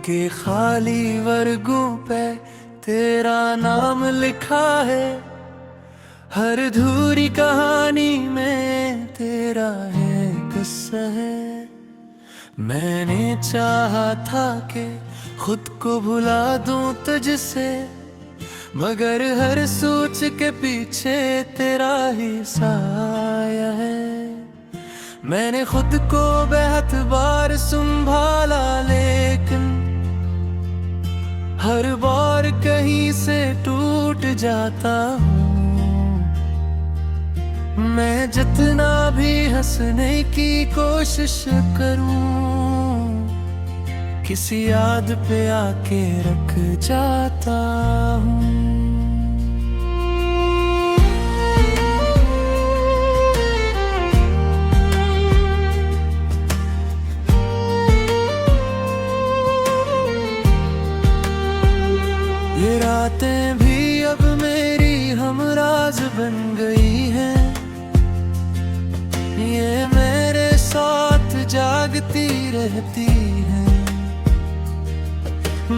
के खाली वर्गों पे तेरा नाम लिखा है। हर अधूरी कहानी में तेरा है किस्सा है। मैंने चाहा था कि खुद को भुला दूं तुझसे, मगर हर सोच के पीछे तेरा ही साया है। मैंने खुद को बेहद बार संभाला, लेकिन हर बार कहीं से टूट जाता हूँ। मैं जितना भी हंसने की कोशिश करूं, किसी याद पे आके रख जाता हूँ। ये रातें भी अब मेरी हमराज बन गई हैं। ये मेरे साथ जागती रहती हैं।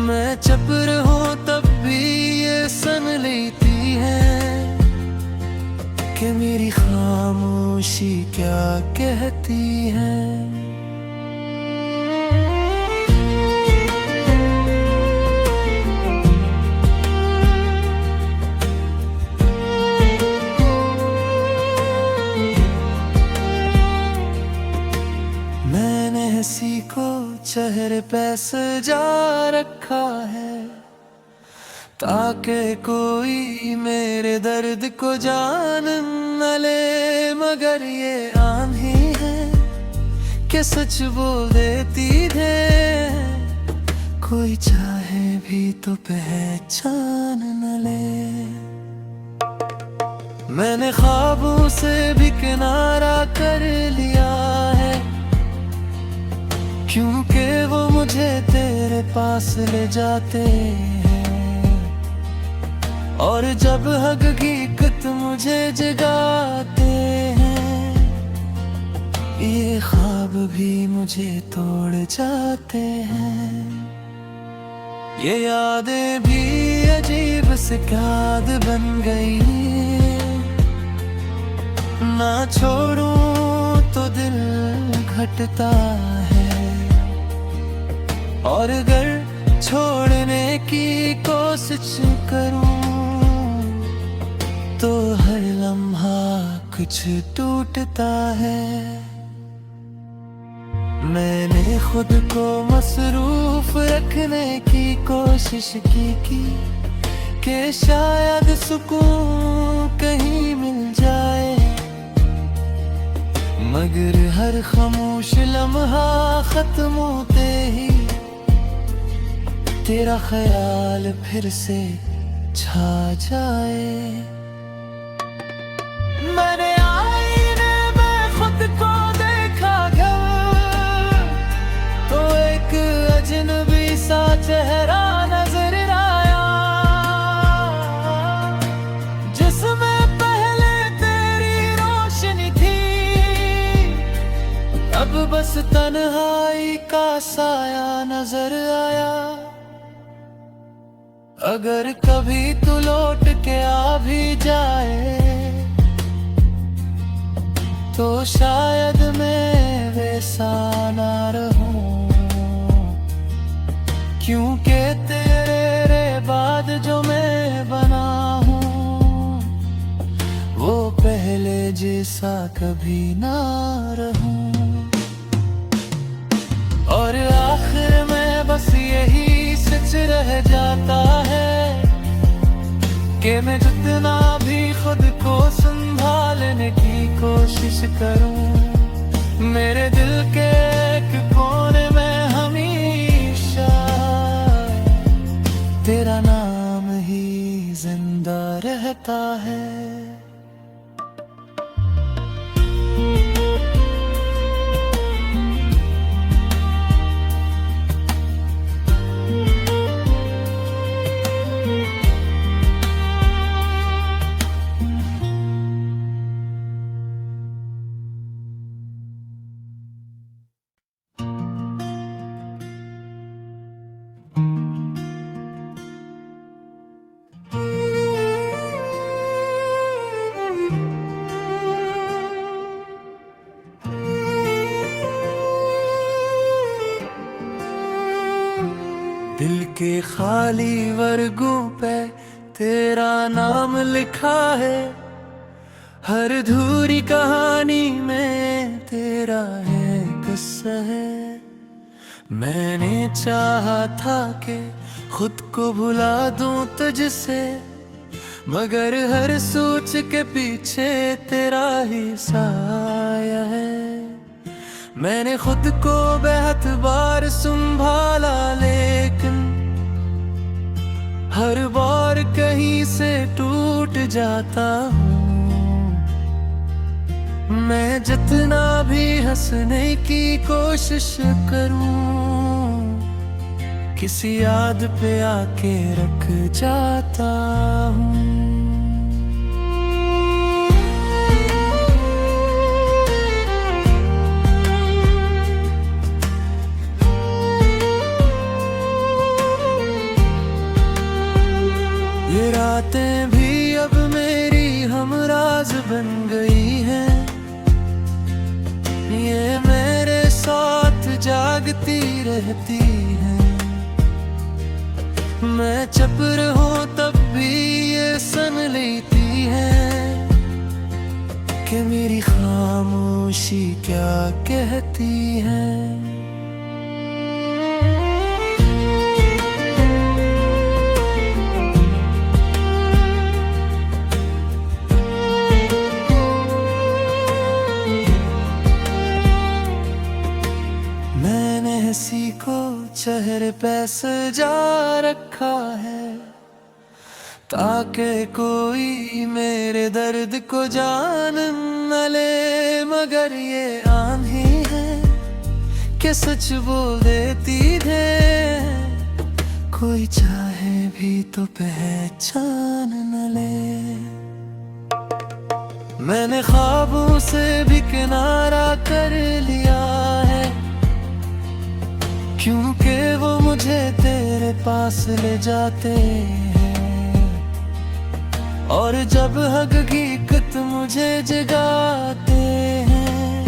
मैं चुप रहूं तब भी ये सन लेती है कि मेरी खामोशी क्या कहती है। मैंने हंसी को चेहरे पे सजा रखा है, ताकि कोई मेरे दर्द को जान न ले। मगर ये आंधी है कि सच बोल देती है, कोई चाहे भी तो पहचान न ले। मैंने ख्वाबों से भी किनारा कर लिया है, क्योंकि वो मुझे तेरे पास ले जाते हैं। और जब हकीकत मुझे जगाते हैं, ये ख्वाब भी मुझे तोड़ जाते हैं। ये यादें भी अजीब सी याद बन गई, ना छोड़ूं तो दिल घटता है। और अगर छोड़ने की कोशिश करूं, तो हर लम्हा कुछ टूटता है। मैंने खुद को मसरूफ रखने की कोशिश की कि शायद सुकून कहीं मिल जाए, मगर हर खामोश लम्हा खत्म होते ही तेरा ख्याल फिर से छा जाए। मैंने आईने में खुद को देखा घर, तो एक अजनबी सा चेहरा नजर आया, जिसमें पहले तेरी रोशनी थी। अब बस तन्हाई का साया नजर आया। अगर कभी तू लौट के आ भी जाए, तो शायद मैं वैसा ना रहूं, क्योंकि तेरे बाद जो मैं बना हूँ, वो पहले जैसा कभी ना रहूं। और आखिर में बस यही सच रह जाता है कि मैं जितना भी खुद को संभालने की कोशिश करूं, मेरे दिल के एक कोने में हमेशा तेरा नाम ही जिंदा रहता है। दिल के खाली वर्गों पे तेरा नाम लिखा है, हर अधूरी कहानी में तेरा है किस्सा है। मैंने चाहा था कि खुद को भुला दूं तुझसे, मगर हर सोच के पीछे तेरा ही साया है। मैंने खुद को बेहद बार संभाला, लेकिन हर बार कहीं से टूट जाता हूँ। मैं जितना भी हंसने की कोशिश करूँ, किसी याद पे आके रख जाता हूँ। ये रातें भी अब मेरी हमराज बन गई हैं, ये मेरे साथ जागती रहती हैं। मैं चुप रहूं तब भी ये सन लेती है कि मेरी खामोशी क्या कहती है। किसी को चेहरे पे सजा रखा है, ताकि कोई मेरे दर्द को जान न ले। मगर ये आंधी है कि सच बोल देती है, कोई चाहे भी तो पहचान न ले। मैंने ख्वाबों से भी किनारा कर लिया है, क्योंकि वो मुझे तेरे पास ले जाते हैं। और जब हकीकत मुझे जगाते हैं,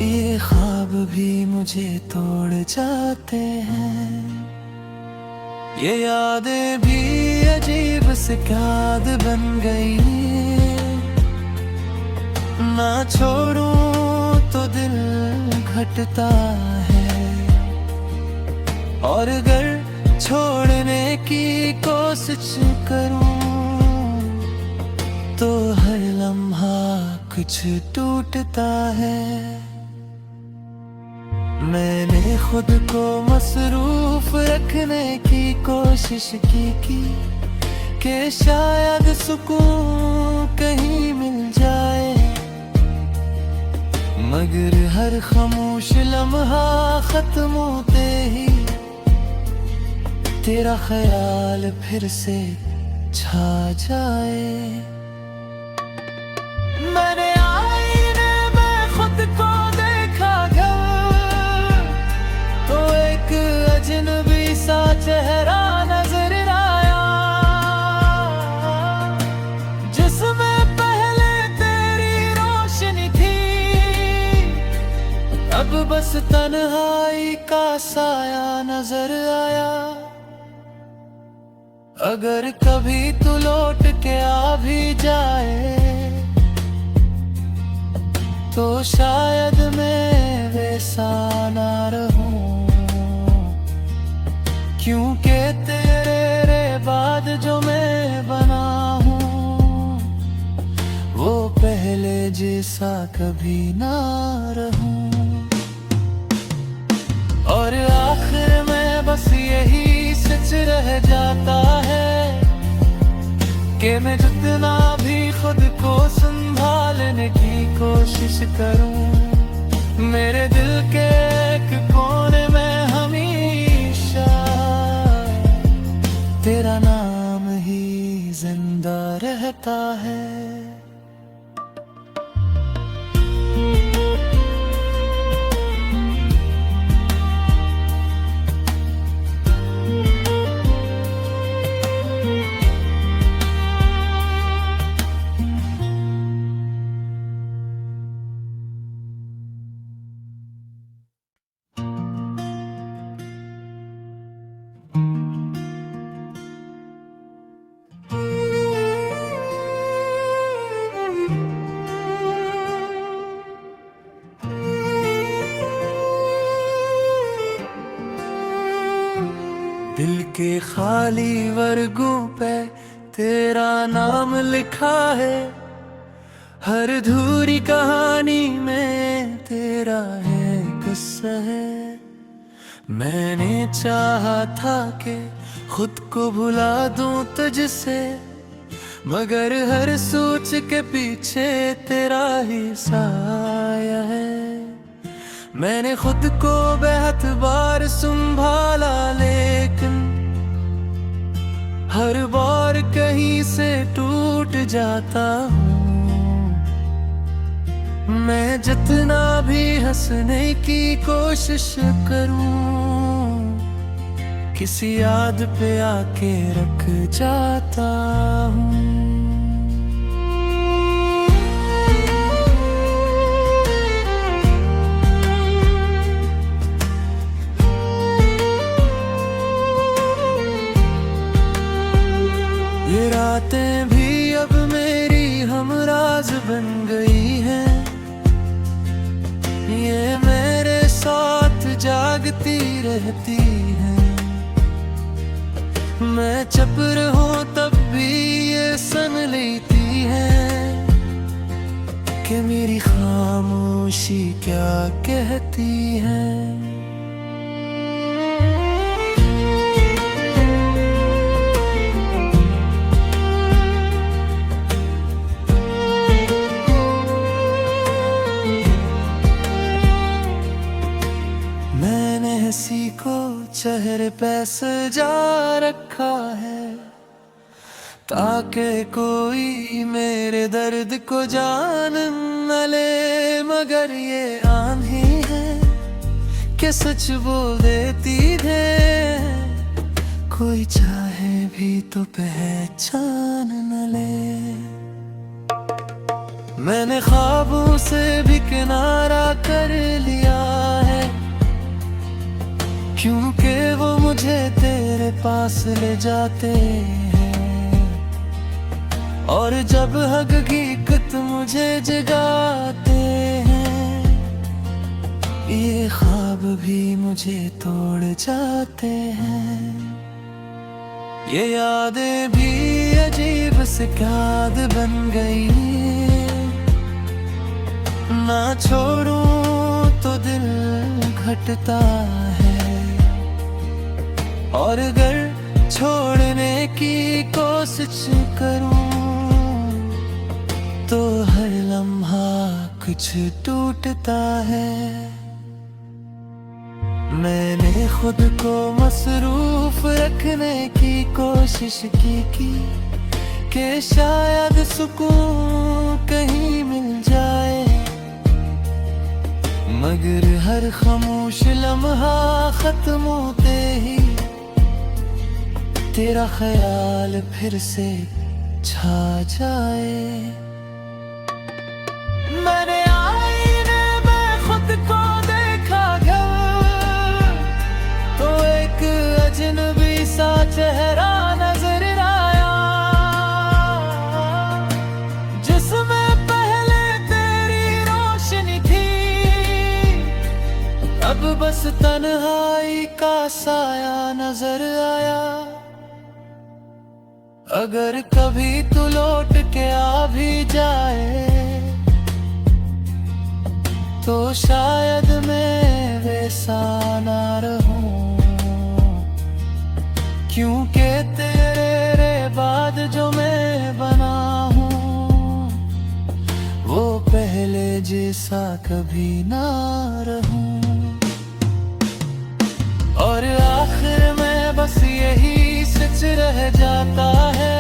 ये ख्वाब भी मुझे तोड़ जाते हैं। ये यादें भी अजीब सी याद बन गई, ना छोड़ूं तो दिल घटता है। और अगर छोड़ने की कोशिश करूं, तो हर लम्हा कुछ टूटता है। मैंने खुद को मसरूफ रखने की कोशिश की कि शायद सुकून कहीं मिल जाए, मगर हर खामोश लम्हा खत्म होते ही तेरा ख्याल फिर से छा जाए। मैंने आईने में खुद को देखा घर, तो एक अजनबी सा चेहरा नजर आया, जिसमें पहले तेरी रोशनी थी, अब बस तन्हाई का साया नजर आया। अगर कभी तू लौट के आ भी जाए, तो शायद मैं वैसा ना रहूं, क्योंकि तेरे बाद जो मैं बना हूँ, वो पहले जैसा कभी ना रहूं। और आखिर में बस यही सच रह जाता है कि मैं जितना भी खुद को संभालने की कोशिश करूं, मेरे दिल के एक कोने में हमेशा तेरा नाम ही जिंदा रहता है। के खाली वर्गों पे तेरा नाम लिखा है, हर अधूरी कहानी में तेरा है किस्सा है। मैंने चाहा था कि खुद को भुला दूं तुझसे, मगर हर सोच के पीछे तेरा ही साया है। मैंने खुद को बेहद बार संभाला, लेकिन हर बार कहीं से टूट जाता हूँ। मैं जितना भी हंसने की कोशिश करूं, किसी याद पे आके रख जाता हूँ। ये रातें भी अब मेरी हमराज बन गई हैं, ये मेरे साथ जागती रहती है। मैं चुप रहूं तब भी ये सन लेती है कि मेरी खामोशी क्या कहती है। मैंने हंसी को चेहरे पे सजा रखा है, ताकि कोई मेरे दर्द को जान न ले। मगर ये आंधी है कि सच बोल देती है, कोई चाहे भी तो पहचान न ले। मैंने ख्वाबों से भी किनारा कर लिया है, क्योंकि वो मुझे तेरे पास ले जाते हैं। और जब हकीकत मुझे जगाते हैं, ये ख्वाब भी मुझे तोड़ जाते हैं। ये यादें भी अजीब सी याद बन गई, ना छोड़ूं तो दिल घटता है। और अगर छोड़ने की कोशिश करूं, तो हर लम्हा कुछ टूटता है। मैंने खुद को मसरूफ रखने की कोशिश की कि शायद सुकून कहीं मिल जाए, मगर हर खामोश लम्हा खत्म होते ही तेरा ख्याल फिर से छा जाए। मैंने आईने में खुद को देखा घर, तो एक अजनबी सा चेहरा नजर आया, जिसमें पहले तेरी रोशनी थी, अब बस तन्हाई का साया नजर आया। अगर कभी तू लौट के आ भी जाए, तो शायद मैं वैसा ना रहूं, क्योंकि तेरे बाद जो मैं बना हूँ, वो पहले जैसा कभी ना रहूं। और आखिर में बस यही सच रह जाता है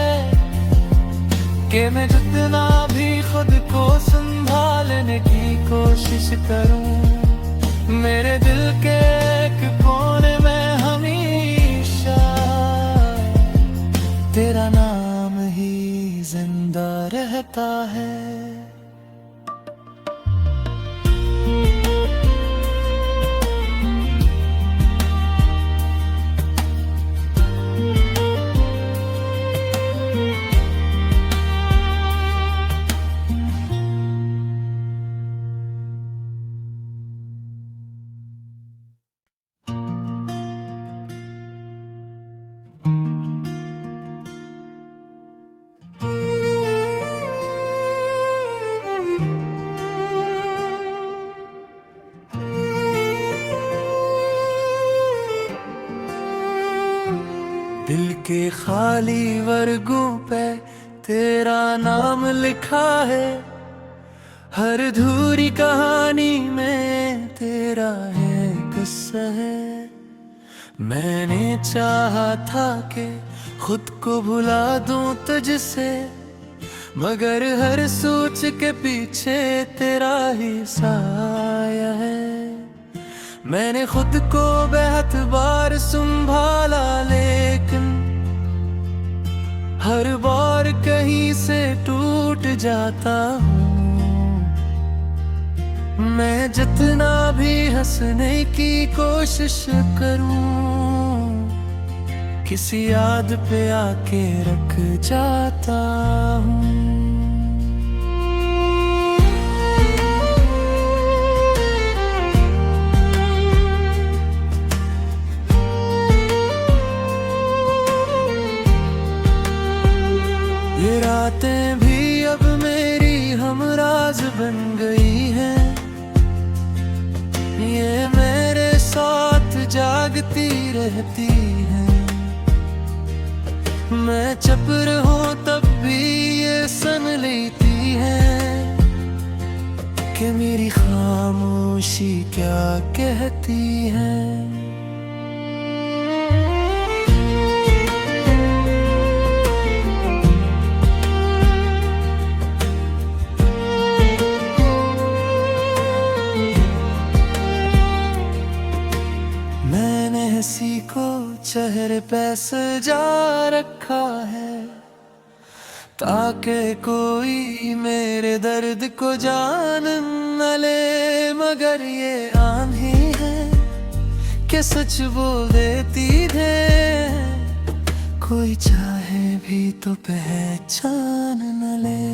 कि मैं जितना भी खुद को संभालने की कोशिश करूं, मेरे दिल के एक कोने में हमेशा तेरा नाम ही जिंदा रहता है। दिल के खाली वर्गों पे तेरा नाम लिखा है, हर अधूरी कहानी में तेरा है किस्सा है। मैंने चाहा था कि खुद को भुला दूं तुझसे, मगर हर सोच के पीछे तेरा ही साया है। मैंने खुद को बेहद बार संभाला, लेकिन हर बार कहीं से टूट जाता हूँ। मैं जितना भी हंसने की कोशिश करूँ, किसी याद पे आके रख जाता हूँ। ये रातें भी अब मेरी हमराज बन गई हैं, ये मेरे साथ जागती रहती हैं। मैं चुप रहूं तब भी ये सन लेती है कि मेरी खामोशी क्या कहती है। मैंने हंसी को चेहरे पे सजा रखा है, ताकि कोई मेरे दर्द को जान न ले। मगर ये आंधी है कि सच बोल देती है, कोई चाहे भी तो पहचान न ले।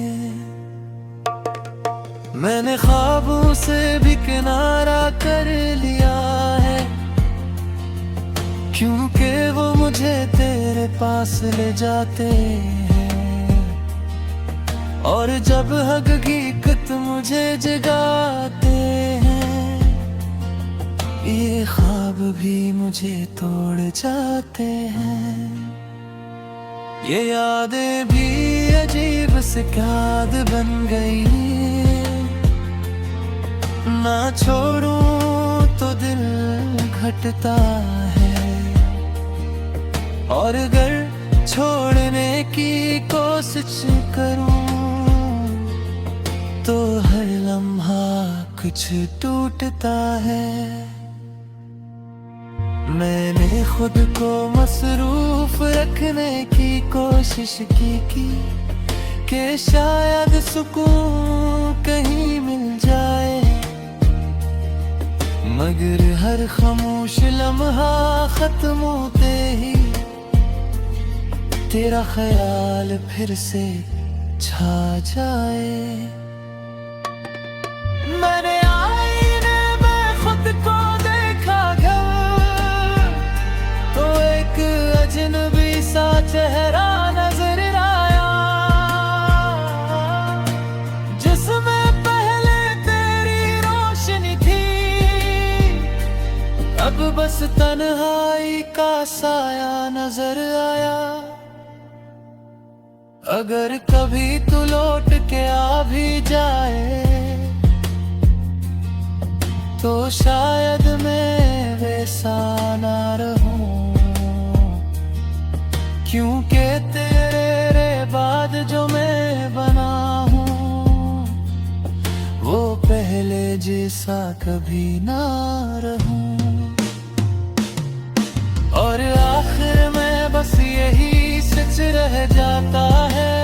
मैंने ख्वाबों से भी किनारा कर लिया है, क्योंकि वो मुझे तेरे पास ले जाते हैं। और जब हकीकत मुझे जगाते हैं, ये ख्वाब भी मुझे तोड़ जाते हैं। ये यादें भी अजीब सी याद बन गई, ना छोड़ूं तो दिल घटता है। और अगर छोड़ने की कोशिश करूं, तो हर लम्हा कुछ टूटता है। मैंने खुद को मसरूफ रखने की कोशिश की कि शायद सुकून कहीं मिल जाए, मगर हर खामोश लम्हा खत्म होते ही तेरा ख्याल फिर से छा जाए। मैंने आईने में खुद को देखा घर, तो एक अजनबी सा चेहरा नजर आया, जिसमें पहले तेरी रोशनी थी, अब बस तन्हाई का साया नजर आया। अगर कभी तू लौट के आ भी जाए, तो शायद मैं वैसा ना रहूं, क्योंकि तेरे बाद जो मैं बना हूँ, वो पहले जैसा कभी ना रहूं। और आखिर में बस यही सच रह जाता है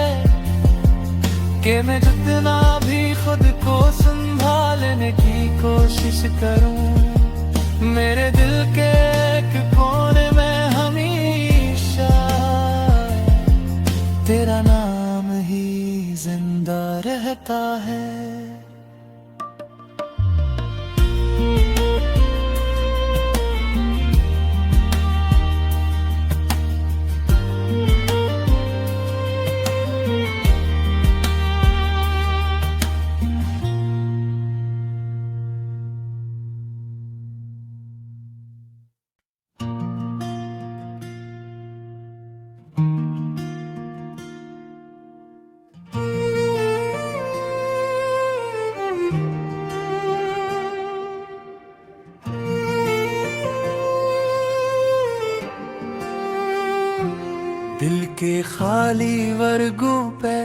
कि मैं जितना भी खुद को संभालने की कोशिश करूं, मेरे दिल के एक कोने में हमेशा तेरा नाम ही जिंदा रहता है। के खाली वर्गों पे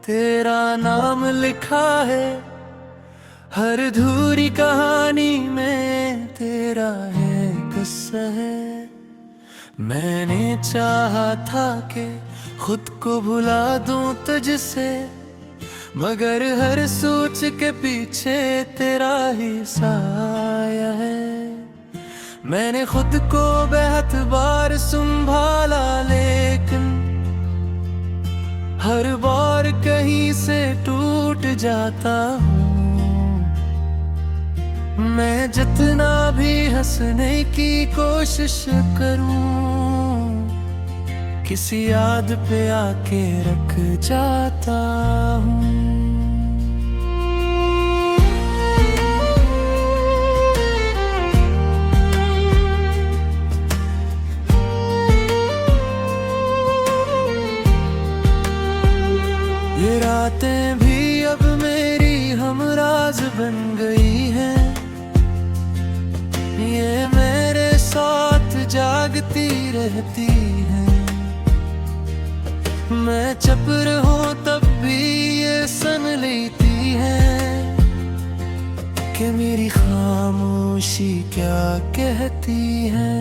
तेरा नाम लिखा है, हर अधूरी कहानी में तेरा है किस्सा है। मैंने चाहा था कि खुद को भुला दूं तुझसे, मगर हर सोच के पीछे तेरा ही साया है। मैंने खुद को बेहद बार संभाला, लेकिन हर बार कहीं से टूट जाता हूँ। मैं जितना भी हंसने की कोशिश करूँ, किसी याद पे आके रख जाता हूँ। ये रातें भी अब मेरी हमराज बन गई हैं, ये मेरे साथ जागती रहती हैं। मैं चुप रहूं तब भी ये सन लेती है कि मेरी खामोशी क्या कहती है।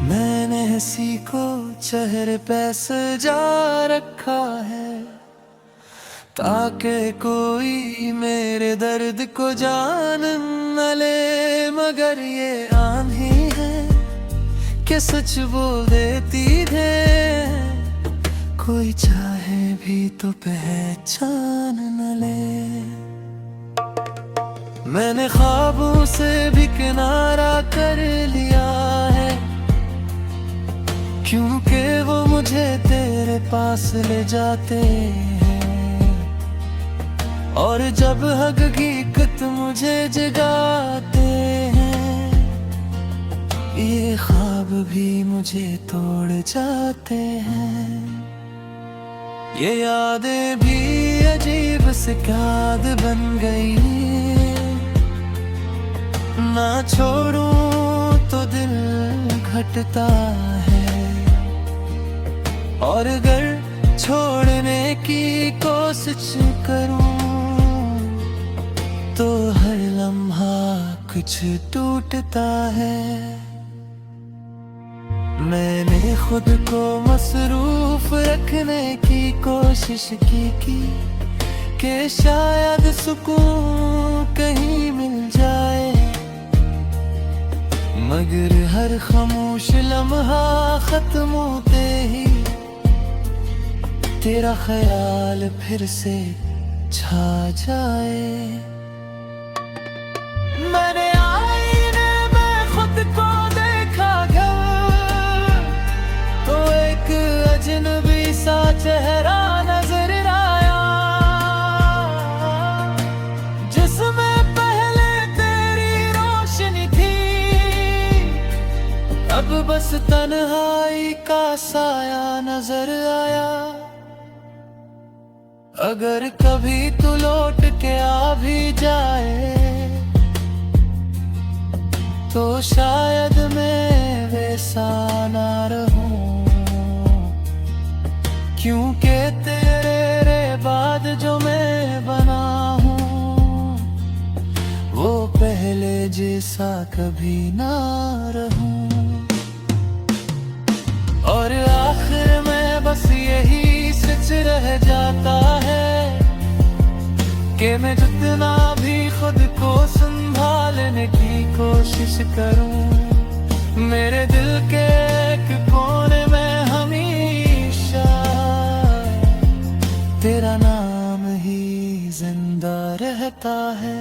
मैंने हंसी को चेहरे पे सजा रखा है, ताकि कोई मेरे दर्द को जान न ले। मगर ये आंधी है कि सच बोल देती है, कोई चाहे भी तो पहचान न ले। मैंने ख्वाबों से भी किनारा कर लिया है, क्योंकि वो मुझे तेरे पास ले जाते हैं। और जब हकीकत मुझे जगाते हैं, ये ख्वाब भी मुझे तोड़ जाते हैं। ये यादें भी अजीब सी याद बन गई, ना छोड़ूं तो दिल घटता है। और अगर छोड़ने की कोशिश करूं, तो हर लम्हा कुछ टूटता है। मैंने खुद को मसरूफ रखने की कोशिश की कि शायद सुकून कहीं मिल जाए, मगर हर खामोश लम्हा खत्म होते ही तेरा ख्याल फिर से छा जाए। मैंने आईने में खुद को देखा घर, तो एक अजनबी सा चेहरा नजर आया, जिसमें पहले तेरी रोशनी थी, अब बस तन्हाई का साया नजर आया। अगर कभी तू लौट के आ भी जाए, तो शायद मैं वैसा ना रहूं, क्योंकि तेरे बाद जो मैं बना हूँ, वो पहले जैसा कभी ना रहूं। और आखिर में बस यही सच रह जाता है कि मैं जितना भी खुद को संभालने की कोशिश करूं, मेरे दिल के एक कोने में हमेशा तेरा नाम ही जिंदा रहता है।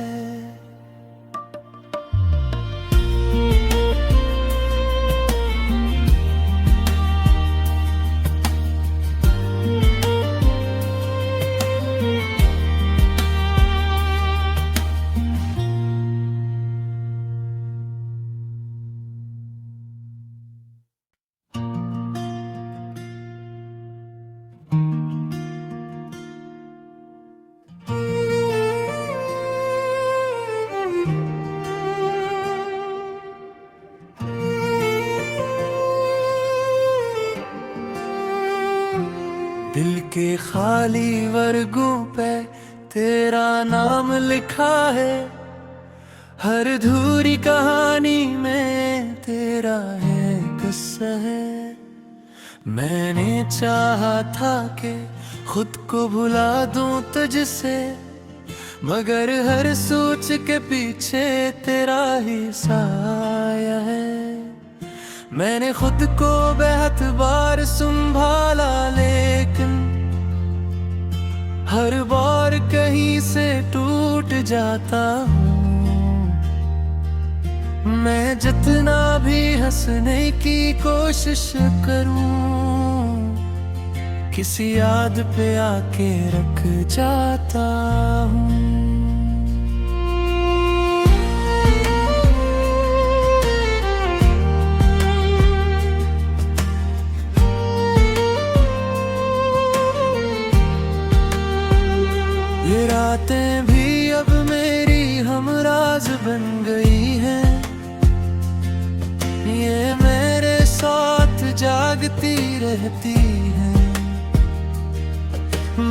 दिल के खाली वर्गों पे तेरा नाम लिखा है, हर अधूरी कहानी में तेरा है किस्सा है। मैंने चाहा था कि खुद को भुला दूं तुझसे, मगर हर सोच के पीछे तेरा ही साया है। मैंने खुद को बेहद बार संभाला, लेकिन हर बार कहीं से टूट जाता हूँ। मैं जितना भी हंसने की कोशिश करूँ, किसी याद पे आके रख जाता हूँ। ये रातें भी अब मेरी हमराज बन गई हैं, ये मेरे साथ जागती रहती हैं।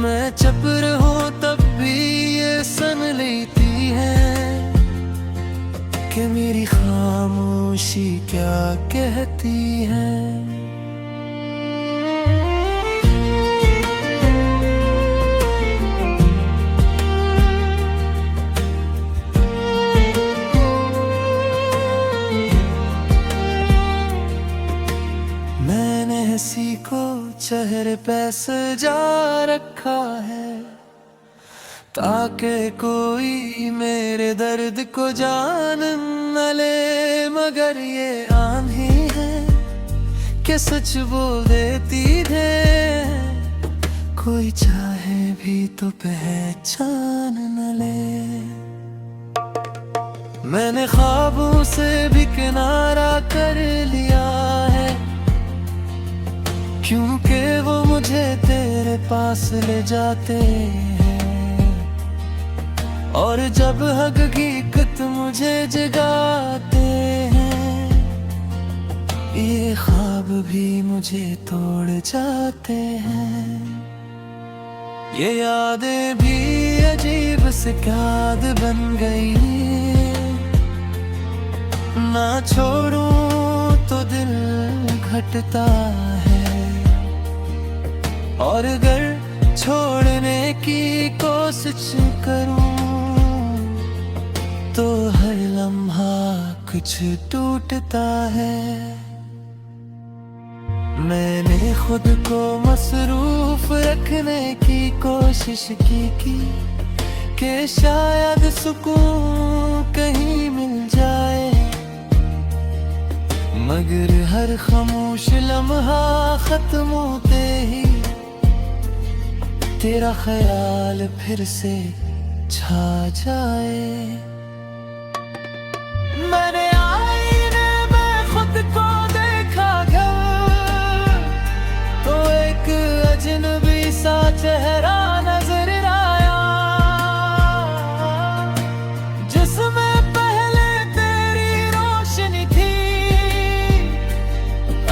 मैं चुप रहूं तब भी ये सन लेती है कि मेरी खामोशी क्या कहती है। मैंने हंसी को चेहरे पे सजा रखा है, ताकि कोई मेरे दर्द को जान न ले। मगर ये आंधी है कि सच बोल देती है, कोई चाहे भी तो पहचान न ले। मैंने ख्वाबों से भी किनारा कर लिया है, क्योंकि वो मुझे तेरे पास ले जाते हैं। और जब हकीकत मुझे जगाते हैं, ये ख्वाब भी मुझे तोड़ जाते हैं। ये यादें भी अजीब सी याद बन गई, ना छोड़ूं तो दिल घटता है। और अगर छोड़ने की कोशिश करूं, तो हर लम्हा कुछ टूटता है। मैंने खुद को मसरूफ रखने की कोशिश की कि शायद सुकून कहीं मिल जाए, मगर हर खामोश लम्हा खत्म होते ही तेरा ख्याल फिर से छा जाए। मैंने आईने में खुद को देखा घर, तो एक अजनबी सा चेहरा नजर आया, जिसमें पहले तेरी रोशनी थी,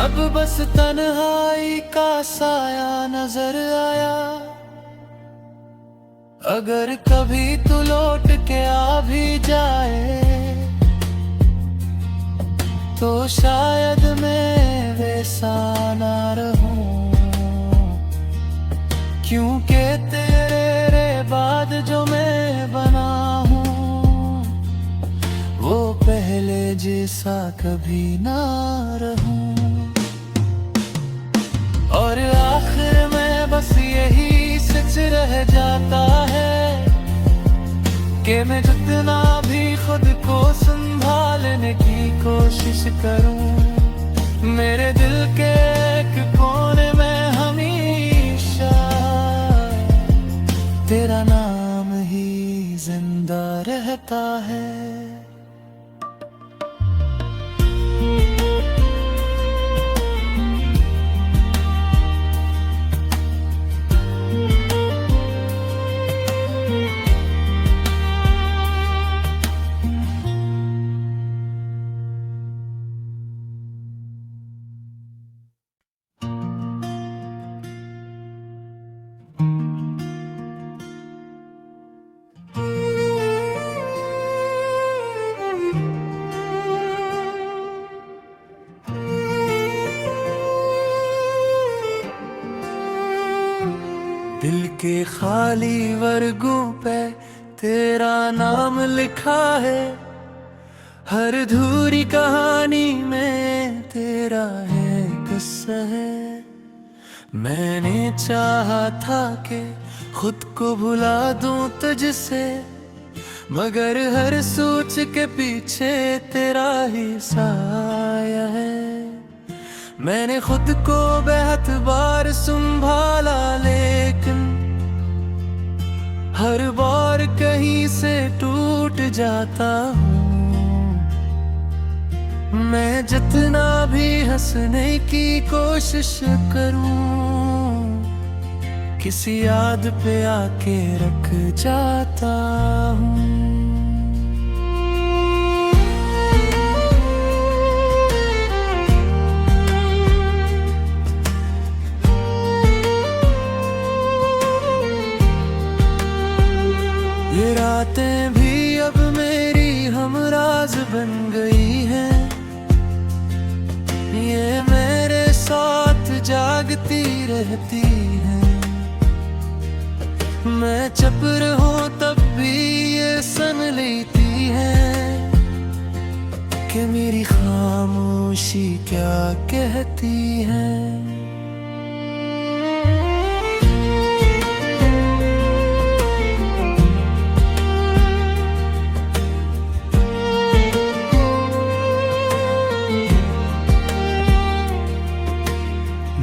अब बस तन्हाई का साया नजर आया। अगर कभी तू लौट के आ भी जाए, तो शायद मैं वैसा ना रहूं, क्योंकि तेरे बाद जो मैं बना हूँ, वो पहले जैसा कभी ना रहूं। और आखिर में बस यही सच रह जाता है कि मैं जितना भी खुद को संभालने की कोशिश करूं, मेरे दिल के एक कोने में हमेशा तेरा नाम ही जिंदा रहता है। के खाली वर्गों पे तेरा नाम लिखा है, हर अधूरी कहानी में तेरा है किस्सा है। मैंने चाहा था कि खुद को भुला दूं तुझसे, मगर हर सोच के पीछे तेरा ही साया है। मैंने खुद को बेहद बार संभाला, लेकिन हर बार कहीं से टूट जाता हूँ। मैं जितना भी हंसने की कोशिश करूं, किसी याद पे आके रख जाता हूँ। ये रातें भी अब मेरी हमराज बन गई हैं, ये मेरे साथ जागती रहती हैं। मैं चुप रहूं तब भी ये सन लेती है कि मेरी खामोशी क्या कहती है।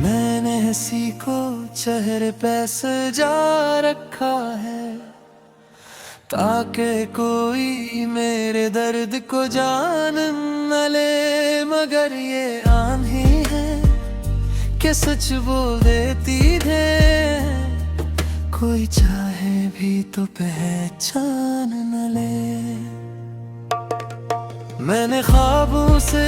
मैंने हंसी को चेहरे पे सजा रखा है, ताकि कोई मेरे दर्द को जान न ले। मगर ये आंधी है कि सच बोल देती है, कोई चाहे भी तो पहचान न ले। मैंने ख्वाबों से